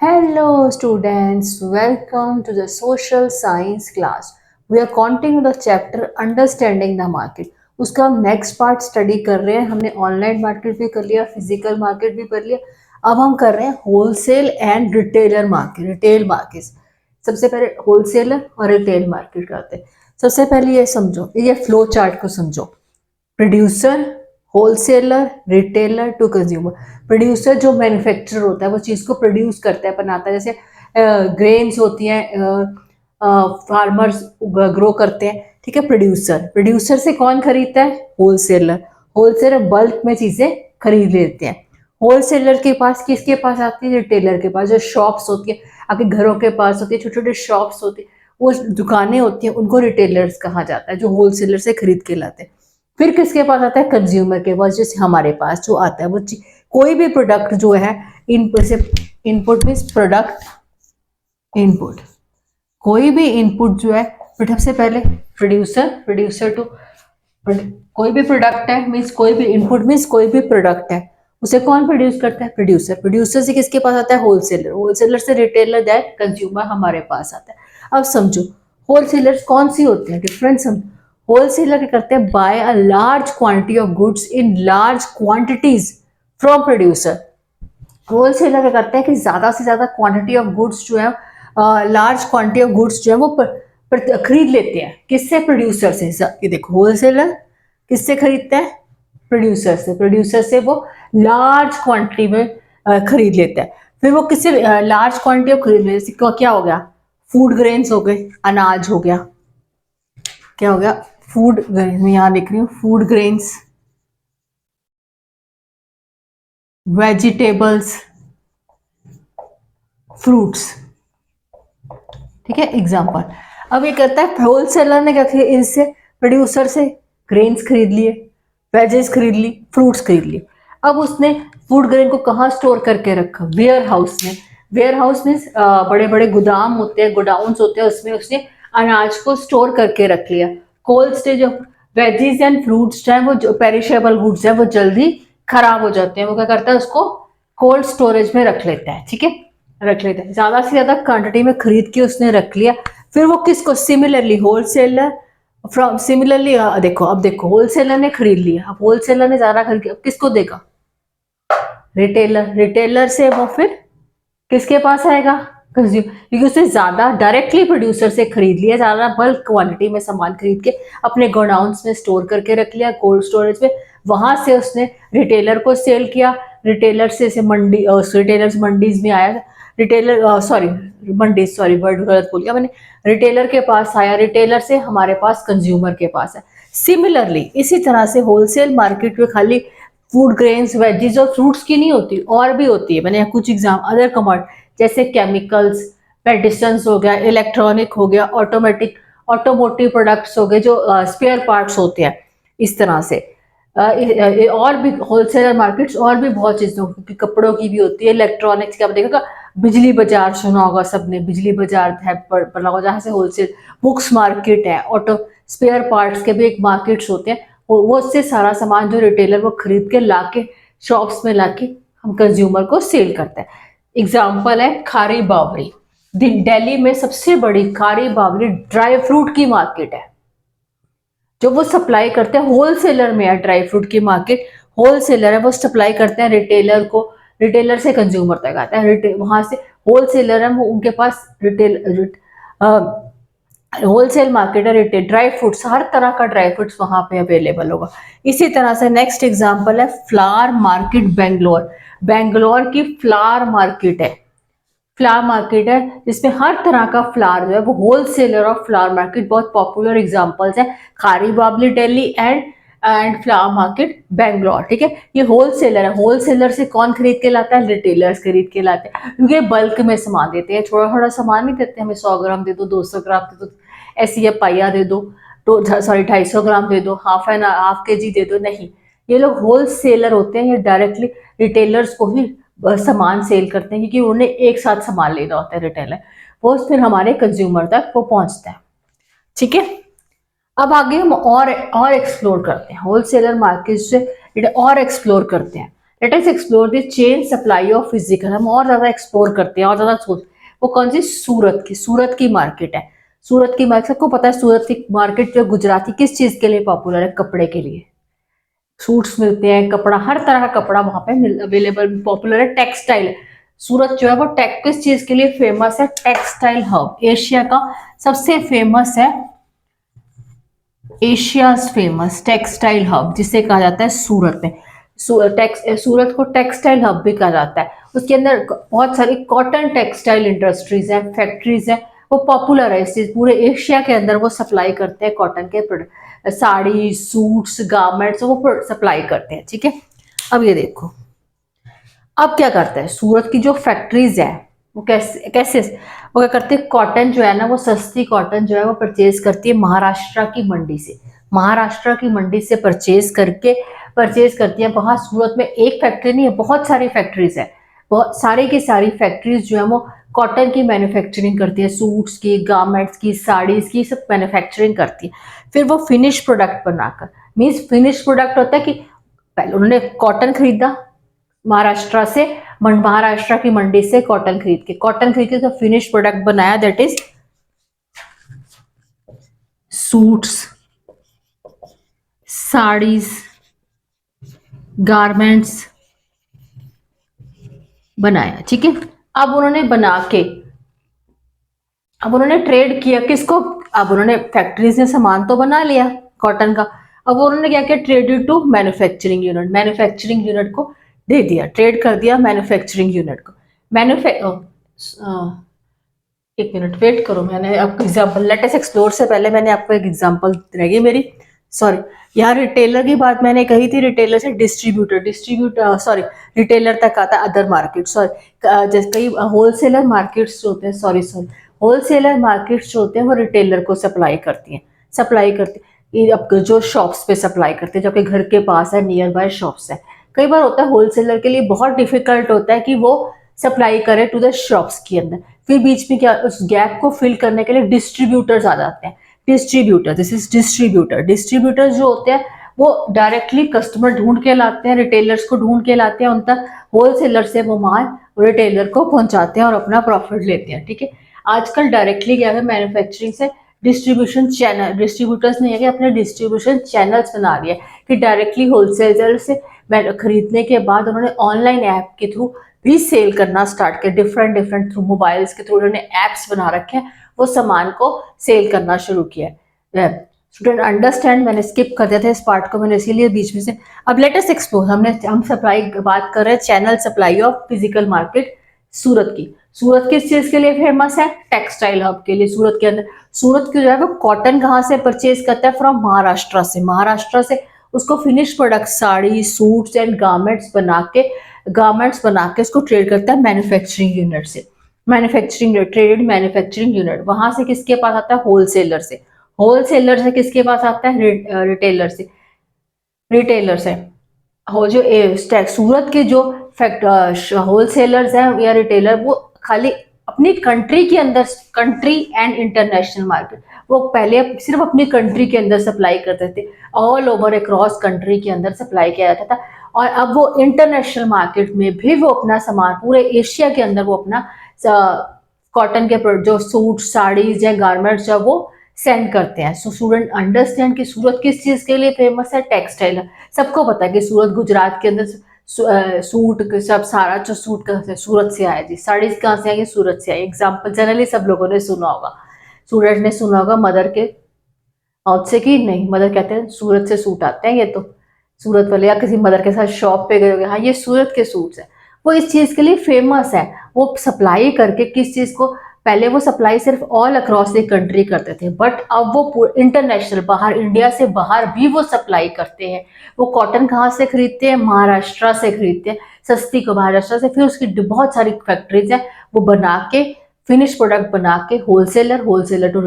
Hello students, welcome to the social science class. We are continuing the chapter Understanding the Market. उसका हम next part study कर रहे हैं. हमने online market भी कर लिया, फिजिकल मार्केट भी कर लिया. अब हम कर रहे हैं wholesale and retailer market, retail market. सबसे पहले होलसेलर और रिटेल मार्केट करते हैं. सबसे पहले ये समझो, ये फ्लो चार्ट को समझो. Producer, wholesaler, retailer to consumer. Producer जो मैन्युफैक्चरर होता है, वो चीज़ को प्रोड्यूस करता है, बनाता है. जैसे ग्रेन्स होती हैं, फार्मर्स ग्रो करते हैं, ठीक है. प्रोड्यूसर, प्रोड्यूसर से कौन खरीदता है? होलसेलर. होलसेलर बल्क में चीज़ें खरीद लेते हैं. होलसेलर के पास किसके पास आती है? रिटेलर के पास. जो शॉप्स होती है आपके घरों के पास होती है, छोटे छोटे शॉप्स होती है, वो दुकानें होती हैं, उनको रिटेलर्स कहा जाता है, जो होलसेलर से खरीद के लाते हैं. फिर किसके पास आता है? कंज्यूमर के पास. जैसे हमारे पास जो आता है वो कोई भी प्रोडक्ट जो है, इनपुट मीन्स प्रोडक्ट, इनपुट, कोई भी इनपुट जो है, सबसे पहले प्रोड्यूसर टू, कोई भी प्रोडक्ट है मीन्स कोई भी इनपुट मीन्स कोई भी प्रोडक्ट है, उसे कौन प्रोड्यूस करता है? प्रोड्यूसर. प्रोड्यूसर से किसके पास आता है? होलसेलर. होलसेलर से रिटेलर, दैट कंज्यूमर हमारे पास आता है. अब समझो होलसेलर्स कौन सी होते हैं, डिफरेंट समझो. होलसेलर क्या करते हैं? Buy a large quantity of goods in large quantities from producer. Wholesaler क्या करते हैं कि ज्यादा से ज्यादा क्वांटिटी ऑफ गुड्स जो है, लार्ज क्वांटिटी ऑफ गुड्स जो है वो खरीद लेते हैं. किससे? प्रोड्यूसर से. ये देखो, होलसेलर किससे खरीदता है? प्रोड्यूसर से. प्रोड्यूसर से वो लार्ज क्वांटिटी में खरीद लेता है. फिर वो किससे लार्ज क्वांटिटी ऑफ खरीद लेते हैं? क्या हो गया? फूड ग्रेन्स हो गए, अनाज हो गया. क्या हो गया? Food grain. मैं यहां लिख रही हूँ फूड ग्रेन्स, वेजिटेबल्स, फ्रूट्स, ठीक है. एग्जाम्पल. अब ये करता है होलसेलर ने क्या किया? इससे प्रोड्यूसर से ग्रेन्स खरीद लिए, वेजेस खरीद ली, फ्रूट्स खरीद लिए. अब उसने फूड ग्रेन को कहाँ स्टोर करके रखा? वेयर हाउस में. वेयर हाउस में बड़े बड़े गोदाम होते हैं, गोडाउन्स होते हैं, उसमें उसने अनाज को स्टोर करके रख लिया. Cold stage of veggies and fruits, चाहे वो पेरिशेबल गुड्स है, वो जल्दी खराब हो जाते हैं, वो क्या करता है? उसको कोल्ड स्टोरेज में रख लेता है, ठीक है. रख लेता है, ज्यादा से ज्यादा क्वांटिटी में खरीद के उसने रख लिया. फिर वो किसको? सिमिलरली होलसेलर फ्रॉम, सिमिलरली देखो, अब देखो होलसेलर ने खरीद लिया. अब होलसेलर ने ज्यादा खरीद लिया, अब किसको देगा? रिटेलर. रिटेलर से वो फिर किसके पास आएगा? कंज्यूमर. क्योंकि उसने ज्यादा डायरेक्टली प्रोड्यूसर से खरीद लिया, ज्यादा बल्क क्वांटिटी में सामान खरीद के अपने गोडाउन्स में स्टोर करके रख लिया, कोल्ड स्टोरेज में. वहां से उसने रिटेलर को सेल किया. रिटेलर से मंडी, रिटेलर्स मंडीज में आया. रिटेलर सॉरी, मंडी, सॉरी वर्ड गलत बोल गया मैंने. रिटेलर के पास आया, रिटेलर से हमारे पास कंज्यूमर के पास है. सिमिलरली इसी तरह से होलसेल मार्केट में खाली फूड ग्रेन्स, वेजीज और फ्रूट्स की नहीं होती, और भी होती है. मैंने कुछ एग्जाम अदर कमोडिटी जैसे केमिकल्स, मेडिसिन्स हो गया, इलेक्ट्रॉनिक हो गया, ऑटोमोटिव प्रोडक्ट्स हो गए, जो स्पेयर पार्ट्स होते हैं, इस तरह से. और भी होलसेलर मार्केट्स और भी बहुत चीज़ों की, कपड़ों की भी होती है, इलेक्ट्रॉनिक्स का. देखा, बिजली बाजार सुना होगा सबने, बिजली बाजार है पढ़ा होगा, जहाँ से होलसेल. बुक्स मार्केट है, ऑटो स्पेयर पार्ट्स के भी एक मार्केट्स होते हैं. वो उससे सारा सामान जो रिटेलर वो खरीद के लाके शॉप्स में लाके हम कंज्यूमर को सेल करते हैं. एग्जाम्पल है खारी बावरी. दिल्ली में सबसे बड़ी खारी बावरी ड्राई फ्रूट की मार्केट है, जो वो सप्लाई करते हैं. होलसेलर में है ड्राई फ्रूट की मार्केट, होलसेलर है, वो सप्लाई करते हैं रिटेलर को, रिटेलर से कंज्यूमर तक आता है. वहां से होलसेलर है, वो उनके पास रिटेल होलसेल मार्केट है. रिटेल ड्राई फ्रूट्स, हर तरह का ड्राई फ्रूट्स वहां पे अवेलेबल होगा. इसी तरह से नेक्स्ट एग्जांपल है फ्लावर मार्केट बेंगलोर. बेंगलोर की फ्लावर मार्केट है, फ्लावर मार्केट है जिसमें हर तरह का फ्लावर जो है, वो होलसेलर ऑफ फ्लावर मार्केट. बहुत पॉपुलर एग्जांपल्स हैं खारी बावली Delhi and flower market Bangalore, ठीक है. ये होलसेलर है. होलसेलर से कौन खरीद के लाता है? रिटेलर्स खरीद के लाते हैं, क्योंकि बल्क में सामान देते हैं. थोड़ा थोड़ा सामान नहीं देते, हमें 100 ग्राम दे दो, 200 ग्राम दे दो, ऐसी पाइया दे दो, तो सॉरी 250 ग्राम दे दो, हाफ केजी दे दो. नहीं, ये लोग होलसेलर होते हैं, ये डायरेक्टली रिटेलर्स को ही सामान सेल करते हैं, क्योंकि उन्हें एक साथ सामान लेना होता है. रिटेलर वो फिर हमारे कंज्यूमर तक वो पहुंचता है, ठीक है. अब आगे हम और एक्सप्लोर करते हैं होलसेलर मार्केट से, और एक्सप्लोर करते हैं. Late us explore the chain supply of physical, हम और ज्यादा एक्सप्लोर करते हैं और ज्यादा सोच, वो कौन सी, सूरत की मार्केट है। सूरत की मार्केट, सबको पता है सूरत की मार्केट जो गुजराती किस चीज के लिए पॉपुलर है, कपड़े के लिए। सूट्स मिलते हैं, कपड़ा, हर तरह का कपड़ा वहां पे अवेलेबल, पॉपुलर है। टेक्सटाइल, सूरत जो है वो टेक किस चीज के लिए फेमस है, टेक्सटाइल हब, एशिया का सबसे फेमस है, एशियाज फेमस टेक्सटाइल हब जिसे कहा जाता है सूरत में। सूरत को टेक्सटाइल हब भी कहा जाता है। उसके अंदर बहुत सारी कॉटन टेक्सटाइल इंडस्ट्रीज है, फैक्ट्रीज है, वो पॉपुलर है इस चीज, पूरे एशिया के अंदर वो सप्लाई करते हैं कॉटन के प्रोडक्ट, साड़ी, सूट्स, गारमेंट्स, वो सप्लाई करते हैं। ठीक है, अब ये देखो, अब क्या करता है, सूरत की जो फैक्ट्रीज है वो कैसे कैसे वो क्या करते हैं, कॉटन जो है ना, वो सस्ती कॉटन जो है वो परचेज करती है महाराष्ट्र की मंडी से। महाराष्ट्र की मंडी से परचेज करती है। वहां सूरत में एक फैक्ट्री नहीं है, बहुत सारी फैक्ट्रीज है, बहुत सारी की सारी फैक्ट्रीज जो है वो कॉटन की मैन्युफैक्चरिंग करती है, सूट्स की, गारमेंट्स की, साड़ीज की, सब मैन्युफैक्चरिंग करती है। फिर वो फिनिश प्रोडक्ट बनाकर, मीन्स फिनिश प्रोडक्ट होता है कि पहले उन्होंने कॉटन खरीदा महाराष्ट्र से, महाराष्ट्र की मंडी से कॉटन खरीद के तो फिनिश प्रोडक्ट बनाया, that is suits, saris, garments बनाया। ठीक है, अब उन्होंने बना के, अब उन्होंने ट्रेड किया किसको, अब उन्होंने फैक्ट्रीज ने सामान तो बना लिया कॉटन का, अब उन्होंने क्या किया, traded to manufacturing unit, manufacturing unit को दे दिया, ट्रेड कर दिया मैन्युफैक्चरिंग यूनिट को। एक मिनट वेट करो, मैंने आपको एग्जांपल, लेट अस एक्सप्लोर से पहले मैंने आपको एक एग्जांपल रहेगी मेरी, सॉरी, यहाँ रिटेलर की बात मैंने कही थी, रिटेलर से डिस्ट्रीब्यूटर सॉरी, रिटेलर तक आता है, अदर मार्केट, सॉरी, जैसे कई होलसेलर मार्केट्स जो होते हैं, सॉरी होलसेलर मार्केट्स जो होते हैं वो रिटेलर को सप्लाई करती हैं, अब जो शॉप्स पे सप्लाई करते हैं, जो आपके घर के पास है, नियर बाय शॉप्स है। कई बार होता है होलसेलर के लिए बहुत डिफिकल्ट होता है कि वो सप्लाई करे टू द शॉप्स के अंदर, फिर बीच में क्या, उस गैप को फिल करने के लिए डिस्ट्रीब्यूटर्स आ जाते हैं। दिस इज डिस्ट्रीब्यूटर जो होते हैं वो डायरेक्टली कस्टमर ढूंढ के लाते हैं, रिटेलर्स को ढूंढ के लाते हैं, उन तक होलसेलर से वो माल रिटेलर को पहुंचाते हैं और अपना प्रॉफिट लेते हैं। ठीक है, आजकल डायरेक्टली क्या है, मैन्युफैक्चरिंग से डिस्ट्रीब्यूशन चैनल, डिस्ट्रीब्यूटर्स ने क्या अपने डिस्ट्रीब्यूशन चैनल्स बना दिए कि डायरेक्टली होलसेलर से खरीदने के बाद उन्होंने ऑनलाइन ऐप के थ्रू भी सेल करना स्टार्ट किया, डिफरेंट थ्रू मोबाइल्स के थ्रू उन्होंने एप्स बना रखे हैं, वो सामान को सेल करना शुरू किया है। स्टूडेंट अंडरस्टैंड, मैंने स्किप कर दिया था इस पार्ट को, मैंने इसीलिए बीच में से। अब लेट अस एक्सप्लोर, हम सप्लाई बात कर रहे हैं, channel supply of physical market Surat की। सूरत किस चीज के लिए फेमस है, टेक्सटाइल हब के लिए। सूरत के अंदर, सूरत की जो है वो कॉटन कहाँ से परचेज करता है, फ्रॉम महाराष्ट्र से उसको finish product, sari, suits and garments बना के उसको ट्रेड करता है मैन्युफैक्चरिंग यूनिट से, मैन्युफैक्चरिंग यूनिट वहां से किसके पास आता है, होलसेलर से किसके पास आता है, रिटेलर से हो, जो सूरत के जो होलसेलर्स हैं या रिटेलर, वो खाली अपनी कंट्री के अंदर, कंट्री एंड इंटरनेशनल मार्केट, वो पहले सिर्फ अपनी कंट्री के अंदर सप्लाई करते थे, ऑल ओवर अक्रॉस कंट्री के अंदर सप्लाई किया जाता था, और अब वो इंटरनेशनल मार्केट में भी वो अपना सामान, पूरे एशिया के अंदर वो अपना कॉटन के जो सूट, साड़ीज या गारमेंट्स जो वो सेंड करते हैं। सो स्टूडेंट अंडरस्टैंड कि सूरत किस चीज के लिए फेमस है, टेक्सटाइल। सबको पता है कि सूरत गुजरात के अंदर सूट सब, सारा जो सूट कहाँ से, सूरत से आया जी, साड़ीज कहाँ से आई, सूरत से आई। एग्जाम्पल जनरली सब लोगों ने सुना होगा, स्टूडेंट ने सुना होगा मदर के माउथ से कि नहीं, मदर कहते हैं सूरत से सूट आते हैं, ये तो सूरत वाले, या किसी मदर के साथ शॉप पे गए होंगे, हाँ ये सूरत के सूट्स है, वो इस चीज के लिए फेमस है। वो सप्लाई करके किस चीज को, पहले वो सप्लाई सिर्फ ऑल अक्रॉस द कंट्री करते थे, बट अब वो इंटरनेशनल, बाहर, इंडिया से बाहर भी वो सप्लाई करते हैं। वो कॉटन कहाँ से खरीदते हैं, महाराष्ट्र से खरीदते हैं, सस्ती को महाराष्ट्र से, फिर उसकी बहुत सारी फैक्ट्रीज हैं, वो बना के फिनिश प्रोडक्ट बना के wholesaler to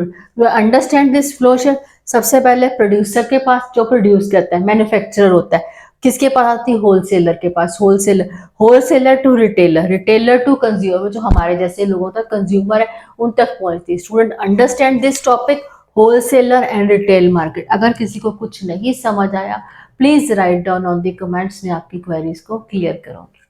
understand this flow. सबसे पहले प्रोड्यूसर के पास, जो प्रोड्यूस करता है, मैन्युफैक्चरर होता है, किसके पास आती है, होलसेलर के पास, wholesaler to retailer to consumer, जो हमारे जैसे लोगों तक कंज्यूमर है उन तक पहुंचती है। Student understand this topic, wholesaler and retail market. अगर किसी को कुछ नहीं समझ आया please write down on the comments, में आपकी क्वेरीज को क्लियर करूंगी।